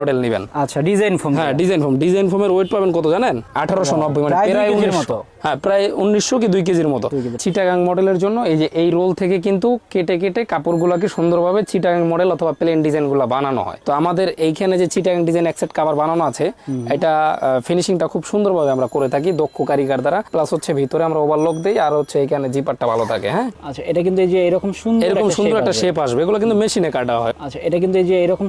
Model নেবেন। আচ্ছা, design foam. হ্যাঁ, ডিজাইন ফোমের ওয়েট পাবেন কত জানেন? 1890, মানে প্রায় 1900। হ্যাঁ, প্রায় 1900 কি 2 কেজির মতো। চিটাগাং মডেলের জন্য এই যে এই রোল থেকে কিন্তু কেটে কেটে কাপড়গুলোকে সুন্দরভাবে চিটাগাং মডেল অথবা প্লেন ডিজাইনগুলো বানানো হয়। তো আমাদের এইখানে যে চিটাগাং ডিজাইন এক্সেট কভার বানানো আছে, এটা ফিনিশিংটা খুব সুন্দরভাবে আমরা করে থাকি দক্ষ কারিগর দ্বারা। প্লাস হচ্ছে ভিতরে আমরা ওভারলক দেই, আর হচ্ছে এখানে জিপারটা ভালো থাকে। হ্যাঁ, আচ্ছা, এটা কিন্তু এই যে এরকম সুন্দর একটা শেপ আসবে, এগুলো কিন্তু মেশিনে কাটা হয়। আচ্ছা, এটা কিন্তু এই যে এরকম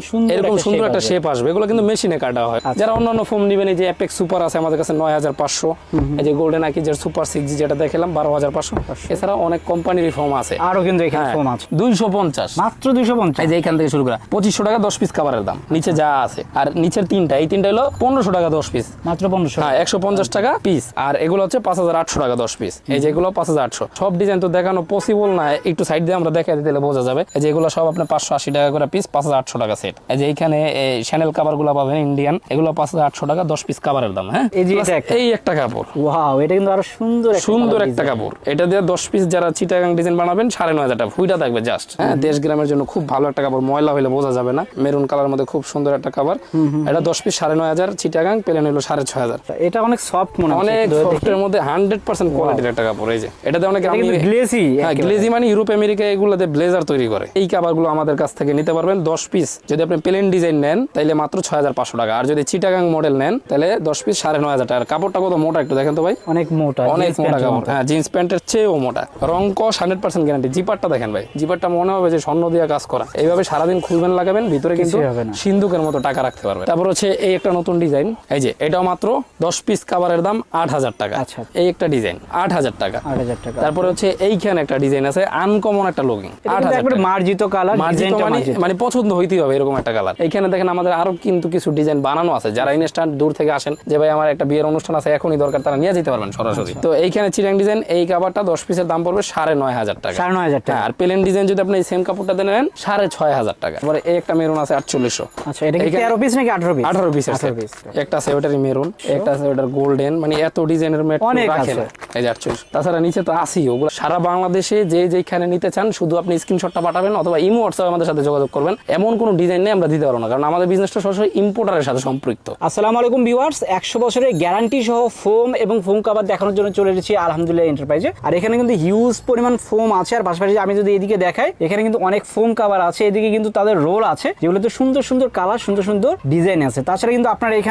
সুন্দর একটা শেপ আসবে, এগুলো কিন্তু মেশিনে কাটা হয়। যারা অন্যান্য ফোম নেবেন, এই যে অ্যাপেক্স সুপার আছে আমাদের কাছে 9500, এই যে গোল্ডেন আকিজের সুপার 6G যেটা দেখালাম 12500। এছাড়া অনেক কোম্পানির ফোম আছে আরো, কিন্তু এখানে ফোম আছে 250, মাত্র 250। এই যে এখান থেকে শুরু করা 2500 টাকা 10 পিস কভারের দাম, নিচে যা আছে। আর নিচের এই তিনটা হলো 1500 টাকা 10 পিস, মাত্র 1500। হ্যাঁ, 150 টাকা পিস। আর এগুলো হচ্ছে 5800 টাকা 10 পিস। এই যে এগুলো 5800। সব ডিজাইন তো দেখানো পসিবল না, একটু সাইড দিয়ে আমরা দেখাই দিলে বোঝা যাবে। এই যে এগুলো সব আপনার 580 টাকা করে পিস, 5800 টাকা সেট। এই যে এইখানে শ্যানেল কাভার গুলো পাবেন ইন্ডিয়ান, এগুলো 5800 টাকা 10 পিস কাভারের দাম। হ্যাঁ, এই একটা কাপড়, ওয়াও, এটা কিন্তু আরো সুন্দর একটা কাপড়। এটা দিয়ে 10 পিস যারা চিটাগাং ডিজাইন বানাবেন 9500 টাকা ফুইটা থাকবে জাস্ট। হ্যাঁ, দেশ গ্রামের জন্য খুব ভালো একটা কাপড়, ময়লা হলে বোঝা যাবে না। মেরুন কালার মধ্যে খুব সুন্দর একটা কাভার। এটা 10 পিস 9500, চিটাগাং প্লেন হলো 6500। এটা অনেক সফট মনে হয়, অনেক সফটের মধ্যে 100% কোয়ালিটির একটা কাপড়। এই যে এটাতে অনেকে গ্লেজি, হ্যাঁ, গ্লেজি মানে ইউরোপ আমেরিকা এগুলোতে ব্লেজার তৈরি করে। এই কাভারগুলো আমাদের কাছ থেকে নিতে পারবেন 10 পিস। যদি আপনি প্লেন ডিজাইন নেন তাহলে মাত্র 6500 টাকা, আর যদি চিটাগাং মডেল নেন তাহলে 10 পিস 9500 টাকা। কাপড়টা কত মোটা একটু দেখেন তো ভাই, অনেক মোটা কাপড়। হ্যাঁ, জিন্স প্যান্টের চেয়েও মোটা, রং কস 100% গ্যারান্টি। জিপারটা দেখেন ভাই, জিপারটা মনে হবে যে স্বর্ণ দিয়ে কাজ করা। এইভাবে সারাদিন খুলবেন লাগাবেন, ভিতরে কিন্তু সিন্ধুকের মতো টাকা রাখতে পারবেন। তারপর হচ্ছে এই একটা নতুন ডিজাইন, এই যে এটাও মাত্র 10 পিস কাভারের দাম 8000 টাকা। এই একটা ডিজাইন 8000 টাকা। তারপরে হচ্ছে এইখানে একটা ডিজাইন আছে আনকমন একটা লুকিং, 8000 টাকা। মার্জিত কালার, মানে পছন্দ হইতেই হবে এরকম একটা কালার। এইখানে দেখেন আমাদের আরো কিন্তু কিছু ডিজাইন বানানো আছে। যারা ইনস্ট্যান্ট দূর থেকে আসেন যে ভাই আমার একটা বিয়ের অনুষ্ঠান আছে এখনই দরকার, তারা নিয়ে যেতে পারবেন সরাসরি। তো এইখানে চিটাং ডিজাইন এই কাভারটা 10 পিসের দাম পড়বে 9500 টাকা। 9500 টাকা। আর প্লেন ডিজাইন যদি আপনি এই সেম কাপড়টা নেন 6500 টাকা। তারপরে এই একটা মেরুন আছে 4800। আচ্ছা, এটা কি 13 পিস নাকি 18 পিস? 18 পিস আছে। একটা আছে ওটারই মেরুন, একটা আছে ওটার গোল্ডেন, মানে এত ডিজাইনের মেট রাখে না। এই যে 48। তাছাড়া নিচে তো আসি, ওগুলো সারা বাংলাদেশে যে যেখানে নিতে চান শুধু আপনি স্ক্রিনশটটা পাঠাবেন অথবা ইমো হোয়াটসঅ্যাপে আমাদের সাথে যোগাযোগ করবেন। এমন কোনো ডিজাইন নেই আমরা দিতে পারবো না, কারণ আমাদের বিজনেসটা সরাসরি ইম্পোর্টারের সাথে সম্পৃক্ত। আসসালামু আলাইকুম ভিউয়ার্স, 100 বছরের গ্যারান্টি সহ ফোম এবং ফোম কভার দেখানোর জন্য চলে এসেছি আলহামদুলিল্লাহ এন্টারপ্রাইজে। আর এখানে কিন্তু হিউজ পরিমাণ ফোম আছে, আর পাশাপাশি আমি যদি এদিকে দেখাই এখানে কিন্তু অনেক ফোম কভার আছে। এদিকে কিন্তু তাদের রোল আছে যেগুলোতে সুন্দর সুন্দর কালার, সুন্দর সুন্দর ডিজাইন আছে। তাছাড়া কিন্তু আপনারা এখানে